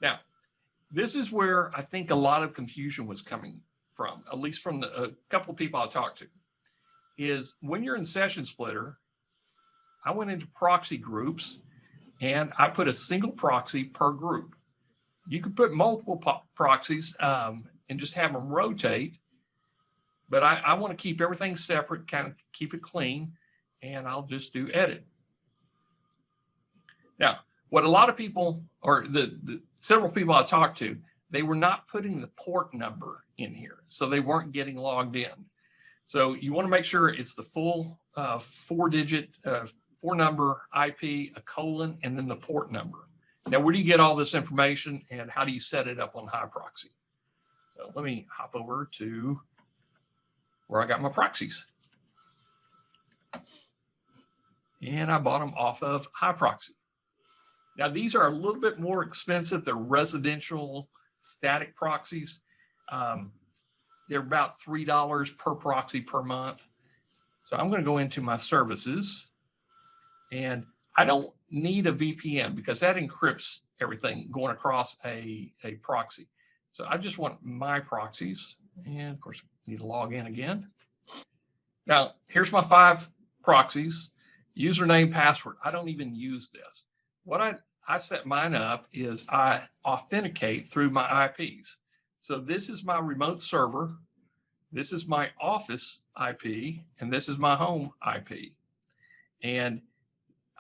Now, this is where I think a lot of confusion was coming from, at least from a couple of people I talked to, is when you're in Session Splitter, I went into proxy groups and I put a single proxy per group. You could put multiple proxies and just have them rotate, but I want to keep everything separate, kind of keep it clean, and I'll just do edit. Now, what a lot of people, or the several people I talked to, they were not putting the port number in here, so they weren't getting logged in. So you want to make sure it's the full four-digit, four-number IP, a colon, and then the port number. Now, where do you get all this information, and how do you set it up on HiProxy? So let me hop over to where I got my proxies. And I bought them off of HiProxy. Now, these are a little bit more expensive. They're residential static proxies. They're about $3 per proxy per month. So I'm going to go into my services, and I don't need a VPN because that encrypts everything going across a proxy. So I just want my proxies, and of course, I need to log in again. Now, here's my 5 proxies, username, password. I don't even use this. What I set mine up is I authenticate through my IPs. So this is my remote server, this is my office IP, and this is my home IP. And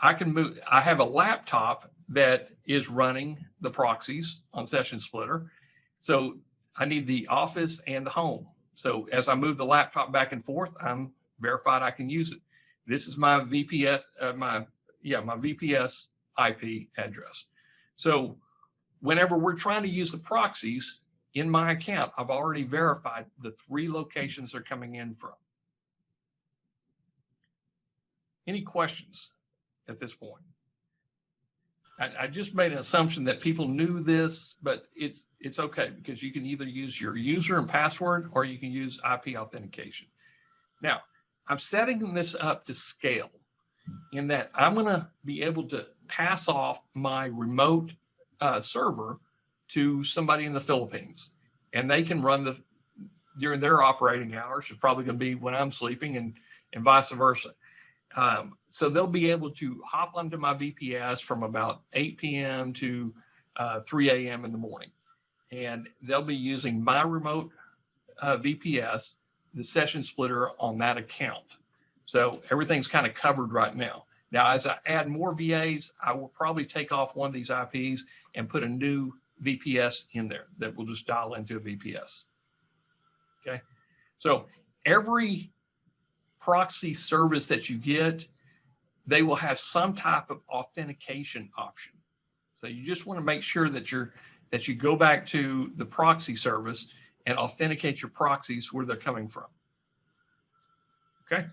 I can move, I have a laptop that is running the proxies on Session Splitter. So I need the office and the home. So as I move the laptop back and forth, I'm verified I can use it. This is my VPS, my VPS IP address. So whenever we're trying to use the proxies in my account, I've already verified the 3 locations they're coming in from. Any questions at this point? I just made an assumption that people knew this, but it's okay because you can either use your user and password or you can use IP authentication. Now, I'm setting this up to scale in that I'm going to be able to pass off my remote server to somebody in the Philippines, and they can run during their operating hours. It's probably going to be when I'm sleeping, and vice versa. So they'll be able to hop onto my VPS from about 8 p.m. to 3 a.m. in the morning, and they'll be using my remote VPS, the Session Splitter on that account. So everything's kind of covered right now. Now, as I add more VAs, I will probably take off one of these IPs and put a new VPS in there that will just dial into a VPS. Okay. So every proxy service that you get, they will have some type of authentication option. So you just want to make sure that you go back to the proxy service and authenticate your proxies where they're coming from. Okay.